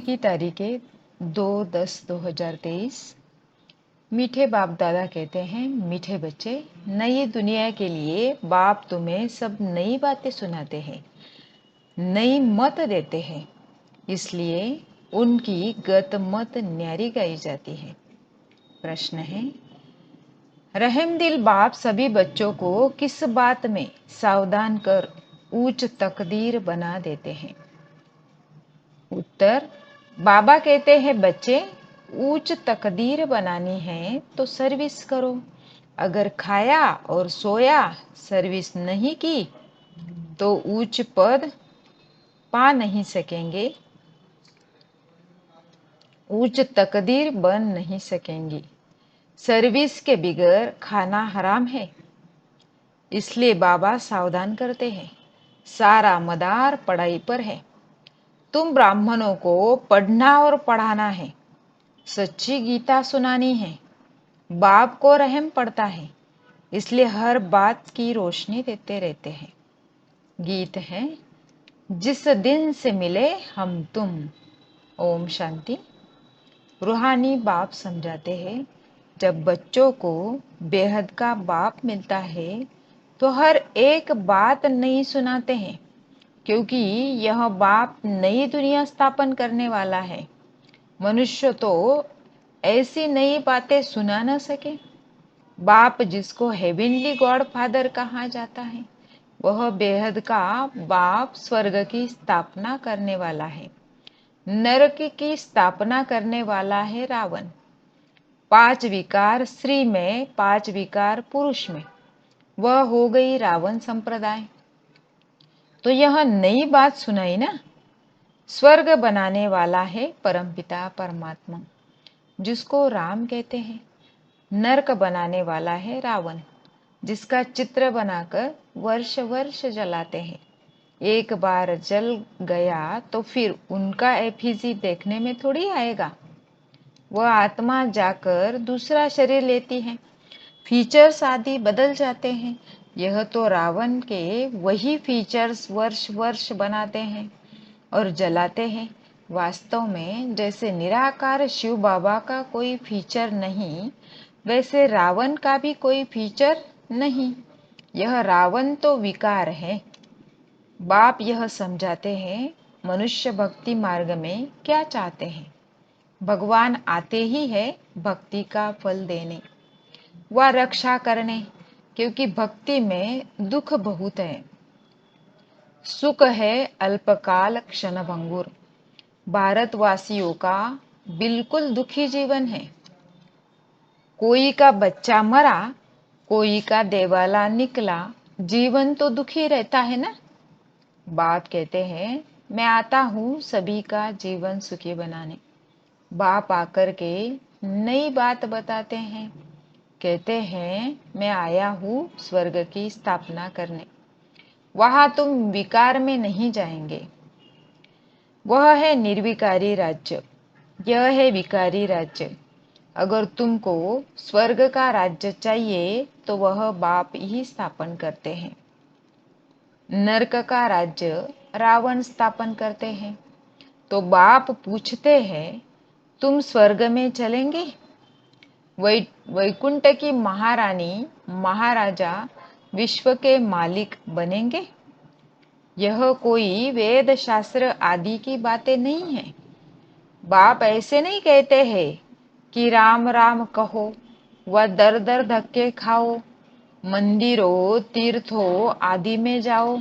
की तारीखें 2/10/2023। मीठे बाप दादा कहते हैं, मीठे बच्चे, नई दुनिया के लिए बाप तुम्हें सब नई बातें सुनाते हैं, नई मत देते हैं, इसलिए उनकी गत मत न्यारी गाई जाती है। प्रश्न है, रहमदिल बाप सभी बच्चों को किस बात में सावधान कर उच्च तकदीर बना देते हैं? उत्तर, बाबा कहते हैं, बच्चे, उच्च तकदीर बनानी है तो सर्विस करो। अगर खाया और सोया, सर्विस नहीं की तो उच्च पद पा नहीं सकेंगे, उच्च तकदीर बन नहीं सकेंगी। सर्विस के बगैर खाना हराम है, इसलिए बाबा सावधान करते हैं। सारा मदार पढ़ाई पर है। तुम ब्राह्मणों को पढ़ना और पढ़ाना है, सच्ची गीता सुनानी है। बाप को रहम पड़ता है, इसलिए हर बात की रोशनी देते रहते हैं। गीत है, जिस दिन से मिले हम तुम। ओम शांति। रूहानी बाप समझाते हैं, जब बच्चों को बेहद का बाप मिलता है तो हर एक बात नई सुनाते हैं, क्योंकि यह बाप नई दुनिया स्थापन करने वाला है। मनुष्य तो ऐसी नई बातें सुना न सके। बाप जिसको हेवनली गॉड फादर कहा जाता है, वह बेहद का बाप स्वर्ग की स्थापना करने वाला है। नरक की स्थापना करने वाला है रावण। 5 विकार स्त्री में, 5 विकार पुरुष में, वह हो गई रावण संप्रदाय। तो यह नई बात सुनाई ना। स्वर्ग बनाने वाला है परमपिता परमात्मा, जिसको राम कहते हैं। नरक बनाने वाला है रावण, जिसका चित्र बनाकर वर्ष वर्ष जलाते हैं। एक बार जल गया तो फिर उनका एफिजी देखने में थोड़ी आएगा। वह आत्मा जाकर दूसरा शरीर लेती है, फीचर्स आदि बदल जाते हैं। यह तो रावण के वही फीचर्स वर्ष वर्ष बनाते हैं और जलाते हैं। वास्तव में जैसे निराकार शिव बाबा का कोई फीचर नहीं, वैसे रावण का भी कोई फीचर नहीं। यह रावण तो विकार है। बाप यह समझाते हैं, मनुष्य भक्ति मार्ग में क्या चाहते हैं। भगवान आते ही है भक्ति का फल देने व रक्षा करने, क्योंकि भक्ति में दुख बहुत है। सुख है अल्पकाल क्षणभंगुर। भारतवासियों का बिल्कुल दुखी जीवन है। कोई का बच्चा मरा, कोई का देवाला निकला, जीवन तो दुखी रहता है ना। बाप कहते हैं, मैं आता हूँ सभी का जीवन सुखी बनाने। बाप आकर के नई बात बताते हैं, कहते हैं, मैं आया हूँ स्वर्ग की स्थापना करने। वहां तुम विकार में नहीं जाएंगे। वह है निर्विकारी राज्य, यह है विकारी राज्य। अगर तुमको स्वर्ग का राज्य चाहिए तो वह बाप ही स्थापन करते हैं। नरक का राज्य रावण स्थापन करते हैं। तो बाप पूछते हैं, तुम स्वर्ग में चलेंगे? वैकुंठ की महारानी महाराजा विश्व के मालिक बनेंगे? यह कोई वेद शास्त्र आदि की बातें नहीं है। बाप ऐसे नहीं कहते हैं कि राम राम कहो व दर दर धक्के खाओ, मंदिरों तीर्थों आदि में जाओ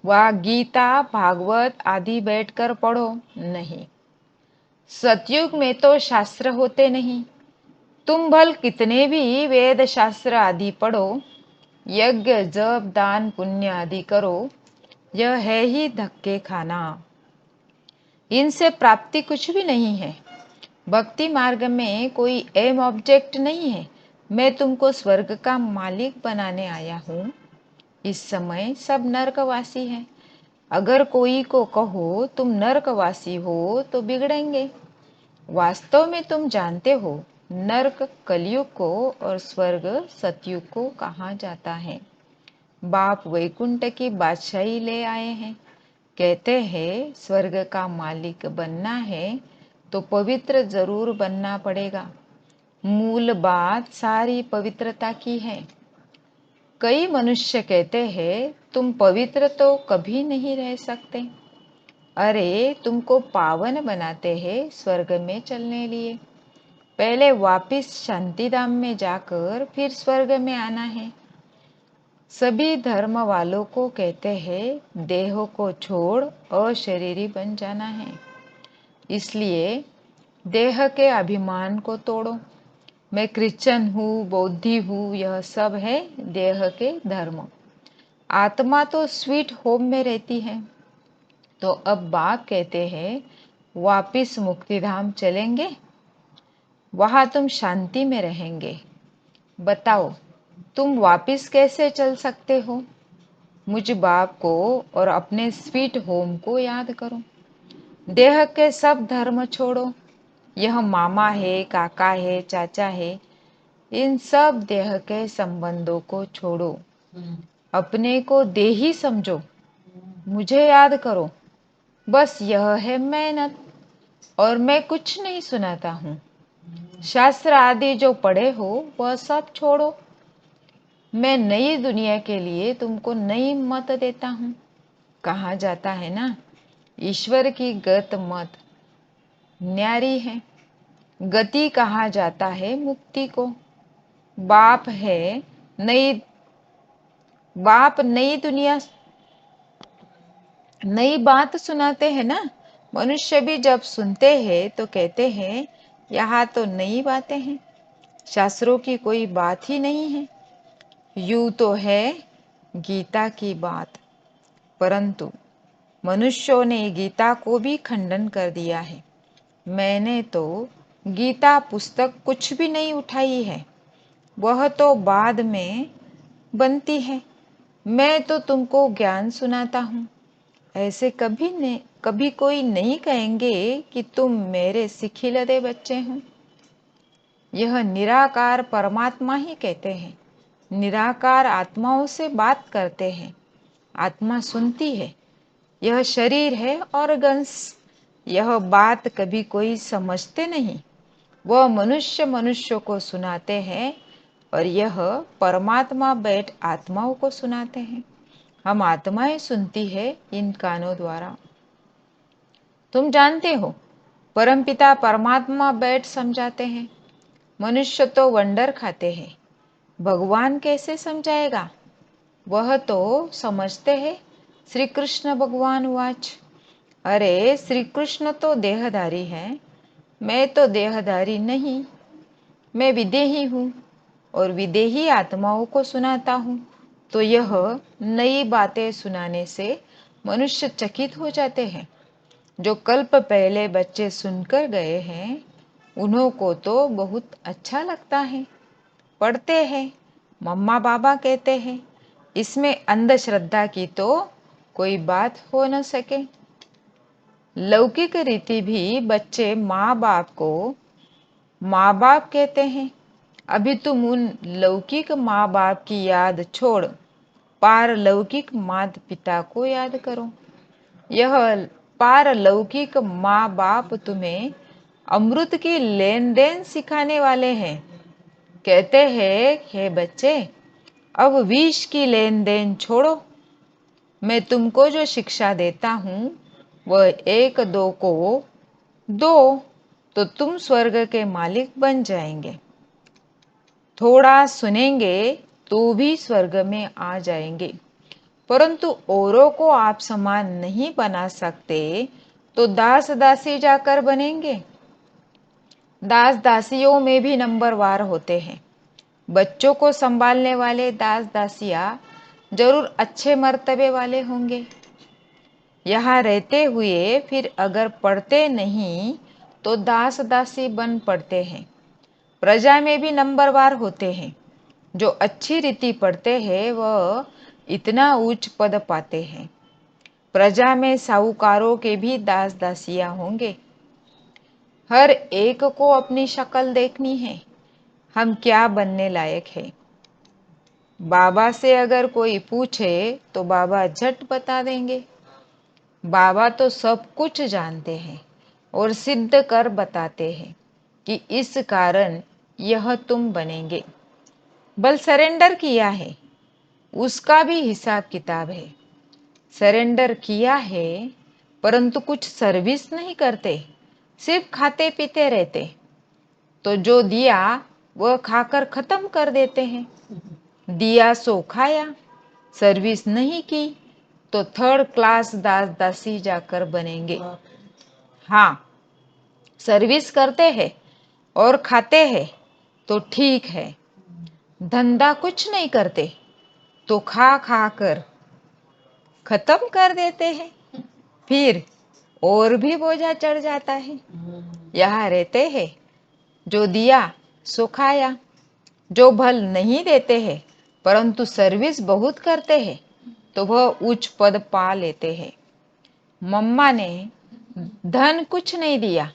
व गीता भागवत आदि बैठकर पढ़ो। नहीं, सतयुग में तो शास्त्र होते नहीं। तुम भल कितने भी वेद शास्त्र आदि पढ़ो, यज्ञ जप दान पुण्य आदि करो, यह है ही धक्के खाना। इनसे प्राप्ति कुछ भी नहीं है। भक्ति मार्ग में कोई एम ऑब्जेक्ट नहीं है। मैं तुमको स्वर्ग का मालिक बनाने आया हूँ। इस समय सब नरकवासी हैं। अगर कोई को कहो तुम नरकवासी हो तो बिगड़ेंगे। वास्तव में तुम जानते हो, नरक कलयुग को और स्वर्ग सतयुग को कहा जाता है। बाप वैकुंठ की बादशाही ले आए हैं। कहते हैं स्वर्ग का मालिक बनना है तो पवित्र जरूर बनना पड़ेगा। मूल बात सारी पवित्रता की है। कई मनुष्य कहते हैं तुम पवित्र तो कभी नहीं रह सकते। अरे तुमको पावन बनाते हैं स्वर्ग में चलने लिए। पहले वापिस शांतिधाम में जाकर फिर स्वर्ग में आना है। सभी धर्म वालों को कहते हैं देह को छोड़ अशरीरी बन जाना है। इसलिए देह के अभिमान को तोड़ो। मैं क्रिश्चियन हूँ, बौद्धि हूँ, यह सब है देह के धर्म। आत्मा तो स्वीट होम में रहती है। तो अब बाप कहते हैं वापिस मुक्तिधाम चलेंगे, वहां तुम शांति में रहेंगे। बताओ तुम वापिस कैसे चल सकते हो? मुझ बाप को और अपने स्वीट होम को याद करो। देह के सब धर्म छोड़ो। यह मामा है, काका है, चाचा है, इन सब देह के संबंधों को छोड़ो। अपने को देही समझो। मुझे याद करो। बस यह है मेहनत। और मैं कुछ नहीं सुनाता हूँ। शास्त्र आदि जो पढ़े हो वह सब छोड़ो। मैं नई दुनिया के लिए तुमको नई मत देता हूँ। कहा जाता है ना, ईश्वर की गत मत न्यारी है। गति कहा जाता है मुक्ति को। बाप है नई बाप नई दुनिया नई बात सुनाते हैं ना। मनुष्य भी जब सुनते हैं तो कहते हैं यहाँ तो नई बातें हैं, शास्त्रों की कोई बात ही नहीं है। यूं तो है गीता की बात, परंतु मनुष्यों ने गीता को भी खंडन कर दिया है। मैंने तो गीता पुस्तक कुछ भी नहीं उठाई है, वह तो बाद में बनती है। मैं तो तुमको ज्ञान सुनाता हूँ। ऐसे कभी कोई नहीं कहेंगे कि तुम मेरे सिखिलदे बच्चे हो। यह निराकार परमात्मा ही कहते हैं। निराकार आत्माओं से बात करते हैं। आत्मा सुनती है। यह शरीर है ऑर्गन्स। यह बात कभी कोई समझते नहीं। वह मनुष्य को सुनाते हैं और यह परमात्मा बैठ आत्माओं को सुनाते हैं। हम आत्माएं सुनती है इन कानों द्वारा। तुम जानते हो परमपिता परमात्मा बैठ समझाते हैं। मनुष्य तो वंडर खाते हैं। भगवान कैसे समझाएगा? वह तो समझते हैं। श्री कृष्ण भगवान वाच। अरे श्री कृष्ण तो देहधारी हैं, मैं तो देहधारी नहीं। मैं विदेही हूँ और विदेही आत्माओं को सुनाता हूँ। तो यह नई बातें सुनाने से मनुष्य चकित हो जाते हैं। जो कल्प पहले बच्चे सुनकर गए हैं उन्हों को तो बहुत अच्छा लगता है। पढ़ते हैं, मम्मा बाबा कहते हैं। इसमें अंधश्रद्धा की तो कोई बात हो न सके। लौकिक रीति भी बच्चे माँ बाप को माँ बाप कहते हैं। अभी तुम उन लौकिक माँ बाप की याद छोड़ पारलौकिक माता पिता को याद करो। यह पारलौकिक माँ बाप तुम्हें अमृत की लेन देन सिखाने वाले हैं। कहते हैं हे बच्चे, अब विष की लेन देन छोड़ो। मैं तुमको जो शिक्षा देता हूँ वह एक दो को दो तो तुम स्वर्ग के मालिक बन जाएंगे। थोड़ा सुनेंगे तो भी स्वर्ग में आ जाएंगे। परंतु औरों को आप समान नहीं बना सकते तो दास दासी जाकर बनेंगे। दास दासियों में भी नंबरवार होते हैं। बच्चों को संभालने वाले दास दासियां जरूर अच्छे मर्तबे वाले होंगे। यहाँ रहते हुए फिर अगर पढ़ते नहीं तो दास दासी बन पड़ते हैं। प्रजा में भी नंबरवार होते हैं। जो अच्छी रीति पढ़ते हैं वह इतना उच्च पद पाते हैं। प्रजा में साहूकारों के भी दास दासियां होंगे। हर एक को अपनी शक्ल देखनी है, हम क्या बनने लायक है। बाबा से अगर कोई पूछे तो बाबा झट बता देंगे। बाबा तो सब कुछ जानते हैं और सिद्ध कर बताते हैं कि इस कारण यह तुम बनेंगे। बल सरेंडर किया है, उसका भी हिसाब किताब है। सरेंडर किया है परंतु कुछ सर्विस नहीं करते, सिर्फ खाते पीते रहते, तो जो दिया वह खाकर खत्म कर देते हैं। दिया सो खाया, सर्विस नहीं की तो थर्ड क्लास दास दासी जाकर बनेंगे। हाँ, सर्विस करते हैं और खाते हैं तो ठीक है, धंधा कुछ नहीं करते तो खा खा कर खत्म कर देते हैं, फिर और भी बोझा चढ़ जाता है। यहाँ रहते हैं, जो दिया सो खाया, जो भल नहीं देते हैं परंतु सर्विस बहुत करते हैं तो वह उच्च पद पा लेते हैं। मम्मा ने धन कुछ नहीं दिया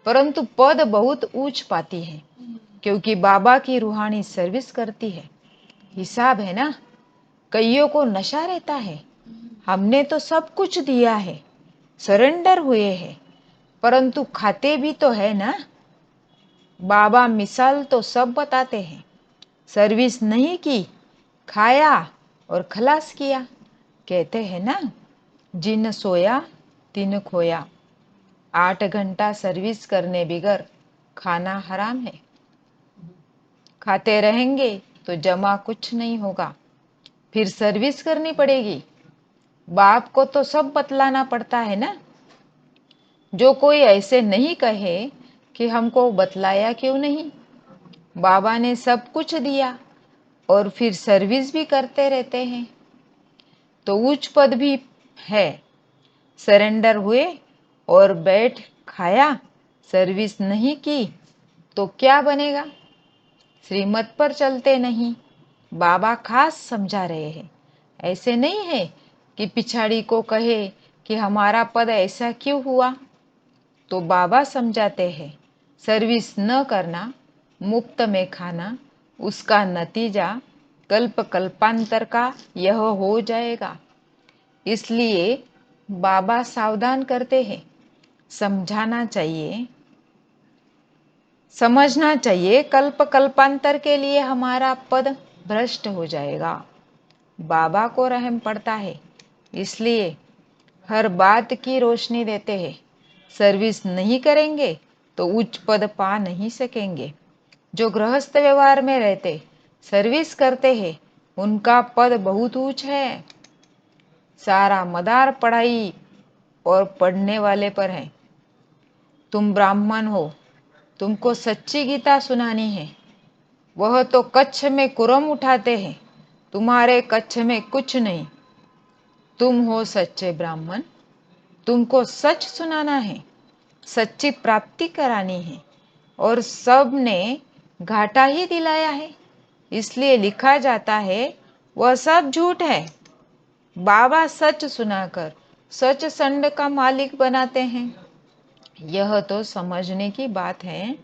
परंतु पद बहुत ऊंच पाती है, क्योंकि बाबा की रूहानी सर्विस करती है। हिसाब है ना, कईयों को नशा रहता है, हमने तो सब कुछ दिया है, सरेंडर हुए हैं, परंतु खाते भी तो है ना। बाबा मिसाल तो सब बताते हैं, सर्विस नहीं की, खाया और खलास किया। कहते हैं ना, जिन सोया तिन खोया। 8 घंटा सर्विस करने बिगर खाना हराम है। खाते रहेंगे तो जमा कुछ नहीं होगा, फिर सर्विस करनी पड़ेगी। बाप को तो सब बतलाना पड़ता है ना। जो कोई ऐसे नहीं कहे कि हमको बतलाया क्यों नहीं, बाबा ने सब कुछ दिया और फिर सर्विस भी करते रहते हैं तो उच्च पद भी है। सरेंडर हुए और बैठ खाया, सर्विस नहीं की तो क्या बनेगा। श्रीमत पर चलते नहीं, बाबा खास समझा रहे हैं। ऐसे नहीं है कि पिछाड़ी को कहे कि हमारा पद ऐसा क्यों हुआ, तो बाबा समझाते हैं, सर्विस न करना, मुफ्त में खाना, उसका नतीजा कल्प कल्पांतर का यह हो जाएगा। इसलिए बाबा सावधान करते हैं, समझाना चाहिए, समझना चाहिए, कल्प कल्पांतर के लिए हमारा पद भ्रष्ट हो जाएगा। बाबा को रहम पड़ता है, इसलिए हर बात की रोशनी देते हैं। सर्विस नहीं करेंगे तो उच्च पद पा नहीं सकेंगे। जो गृहस्थ व्यवहार में रहते सर्विस करते हैं उनका पद बहुत ऊंच है। सारा मदार पढ़ाई और पढ़ने वाले पर है। तुम ब्राह्मण हो, तुमको सच्ची गीता सुनानी है, वह तो कच्छ में कुरम उठाते हैं, तुम्हारे कच्छ में कुछ नहीं। तुम हो सच्चे ब्राह्मण, तुमको सच सुनाना है, सच्ची प्राप्ति करानी है, और सब ने घाटा ही दिलाया है, इसलिए लिखा जाता है वह सब झूठ है। बाबा सच सुनाकर सच संड का मालिक बनाते हैं। यह तो समझने की बात है,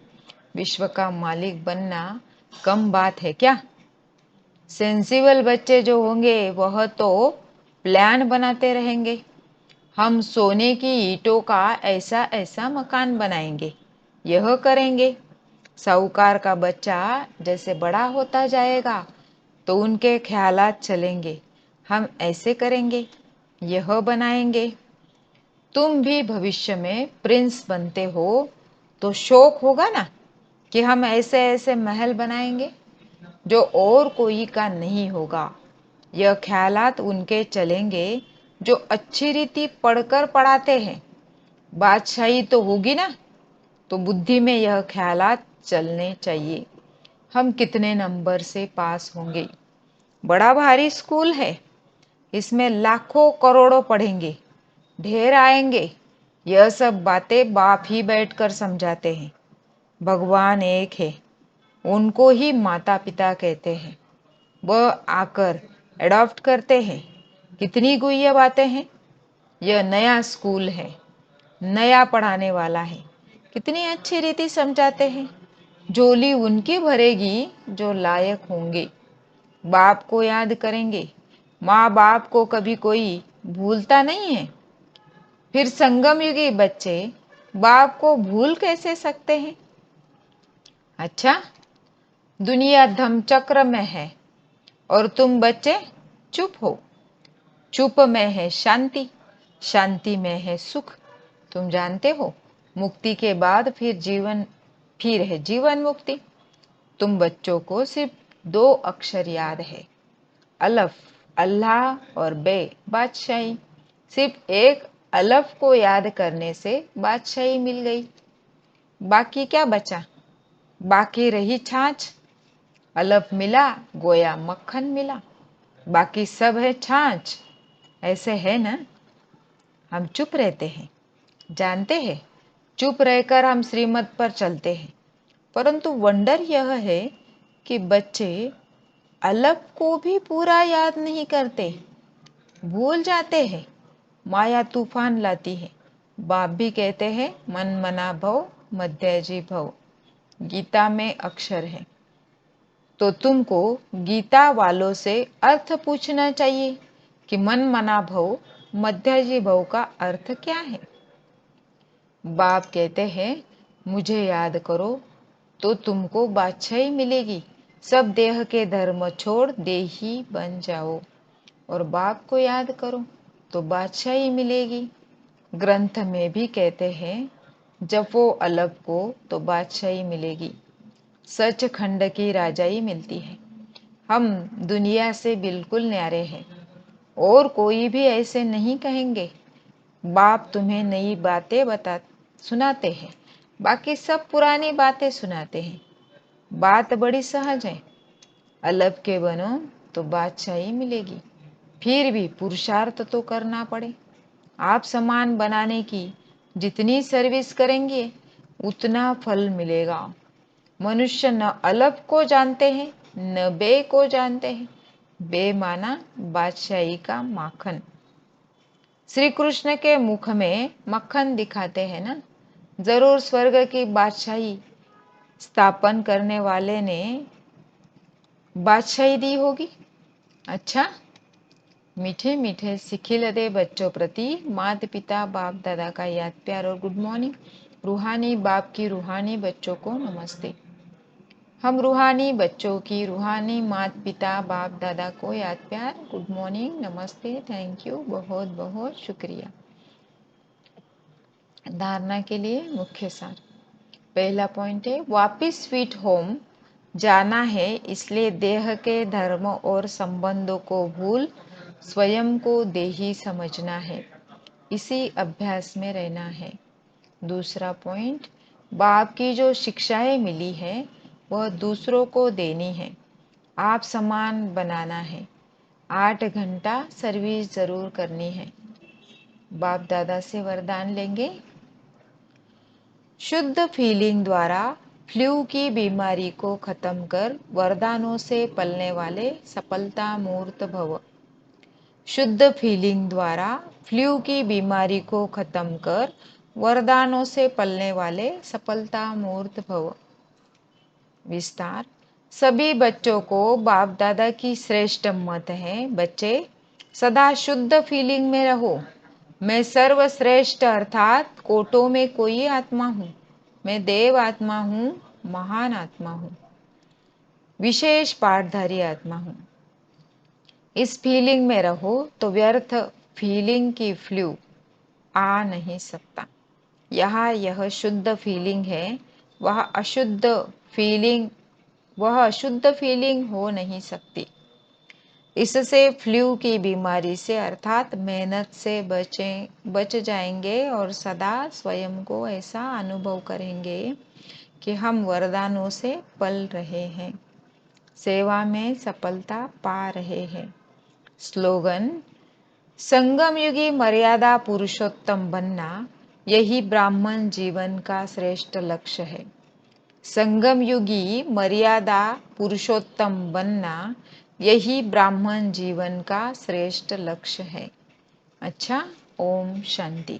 विश्व का मालिक बनना कम बात है क्या। सेंसिबल बच्चे जो होंगे वह तो प्लान बनाते रहेंगे, हम सोने की ईंटों का ऐसा ऐसा मकान बनाएंगे, यह करेंगे। साहूकार का बच्चा जैसे बड़ा होता जाएगा तो उनके ख्यालात चलेंगे, हम ऐसे करेंगे, यह बनाएंगे। तुम भी भविष्य में प्रिंस बनते हो तो शौक होगा ना कि हम ऐसे ऐसे महल बनाएंगे जो और कोई का नहीं होगा। यह ख्यालात उनके चलेंगे जो अच्छी रीति पढ़कर पढ़ाते हैं। बादशाही तो होगी ना, तो बुद्धि में यह ख्यालात चलने चाहिए, हम कितने नंबर से पास होंगे। बड़ा भारी स्कूल है, इसमें लाखों करोड़ों पढ़ेंगे, ढेर आएंगे। यह सब बातें बाप ही बैठकर समझाते हैं। भगवान एक है, उनको ही माता पिता कहते हैं, वह आकर एडॉप्ट करते हैं। कितनी गुह्य बातें हैं। यह नया स्कूल है, नया पढ़ाने वाला है, कितनी अच्छी रीति समझाते हैं। झोली उनकी भरेगी जो लायक होंगे, बाप को याद करेंगे। माँ बाप को कभी कोई भूलता नहीं है। फिर संगम युगी बच्चे बाप को भूल कैसे सकते हैं? अच्छा, दुनिया धम्मचक्र में है और तुम बच्चे चुप हो। चुप में है शांति, शांति में है सुख। तुम जानते हो, मुक्ति के बाद फिर है जीवन मुक्ति। तुम बच्चों को सिर्फ 2 अक्षर याद है, अलफ अल्लाह और बे बादशाही। सिर्फ एक अलफ को याद करने से बादशाही मिल गई। बाकी क्या बचा? बाकी रही छाछ। अलफ मिला, गोया मक्खन मिला। बाकी सब है छाछ। ऐसे है ना? हम चुप रहते हैं, जानते हैं, चुप रहकर हम श्रीमत पर चलते हैं। परंतु वंडर यह है कि बच्चे अलफ को भी पूरा याद नहीं करते, भूल जाते हैं। माया तूफान लाती है। बाप भी कहते हैं मन मना भव मध्यजी भव, गीता में अक्षर है। तो तुमको गीता वालों से अर्थ पूछना चाहिए कि मन मना भव मध्यजी भव का अर्थ क्या है। बाप कहते हैं मुझे याद करो तो तुमको बादशाही मिलेगी। सब देह के धर्म छोड़ देही बन जाओ और बाप को याद करो तो बादशाही मिलेगी। ग्रंथ में भी कहते हैं जपो अलग को तो बादशाही मिलेगी, सचखंड की राजाई मिलती है। हम दुनिया से बिल्कुल न्यारे हैं और कोई भी ऐसे नहीं कहेंगे। बाप तुम्हें नई बातें सुनाते हैं, बाकी सब पुरानी बातें सुनाते हैं। बात बड़ी सहज है, अलग के बनो तो बादशाही मिलेगी। फिर भी पुरुषार्थ तो करना पड़े। आप समान बनाने की जितनी सर्विस करेंगे उतना फल मिलेगा। मनुष्य न अलग को जानते हैं न बे को जानते हैं। बे माना बादशाही का माखन। श्री कृष्ण के मुख में मक्खन दिखाते हैं ना। जरूर स्वर्ग की बादशाही स्थापन करने वाले ने बादशाही दी होगी। अच्छा, मीठे मीठे सिखिलदे बच्चों प्रति माता पिता बाप दादा का याद प्यार और गुड मॉर्निंग। रूहानी बाप की रूहानी बच्चों को नमस्ते। हम रूहानी बच्चों की रूहानी माता पिता बाप दादा को याद प्यार, गुड मॉर्निंग, नमस्ते, थैंक यू, बहुत बहुत शुक्रिया। धारणा के लिए मुख्य सार। पहला पॉइंट है वापिस स्वीट होम जाना है, इसलिए देह के धर्म और संबंधों को भूल स्वयं को देही समझना है। इसी अभ्यास में रहना है। दूसरा पॉइंट, बाप की जो शिक्षाएं मिली है वह दूसरों को देनी है। आप समान बनाना है। 8 घंटा सर्विस जरूर करनी है। बाप दादा से वरदान लेंगे। शुद्ध फीलिंग द्वारा फ्लू की बीमारी को खत्म कर वरदानों से पलने वाले सफलता मूर्त भव। शुद्ध फीलिंग द्वारा फ्लू की बीमारी को खत्म कर वरदानों से पलने वाले सफलता मूर्त भव। विस्तार। सभी बच्चों को बाप दादा की श्रेष्ठ मत है। बच्चे सदा शुद्ध फीलिंग में रहो। मैं सर्वश्रेष्ठ अर्थात कोटों में कोई आत्मा हूँ। मैं देव आत्मा हूँ, महान आत्मा हूँ, विशेष पाठधारी आत्मा हूँ। इस फीलिंग में रहो तो व्यर्थ फीलिंग की फ्लू आ नहीं सकता। यहाँ यह शुद्ध फीलिंग है, वह अशुद्ध फीलिंग हो नहीं सकती। इससे फ्लू की बीमारी से अर्थात मेहनत से बच जाएंगे और सदा स्वयं को ऐसा अनुभव करेंगे कि हम वरदानों से पल रहे हैं, सेवा में सफलता पा रहे हैं। स्लोगन। संगम युगी मर्यादा पुरुषोत्तम बनना, यही ब्राह्मण जीवन का श्रेष्ठ लक्ष्य है। संगम युगी मर्यादा पुरुषोत्तम बनना, यही ब्राह्मण जीवन का श्रेष्ठ लक्ष्य है। अच्छा, ओम शांति।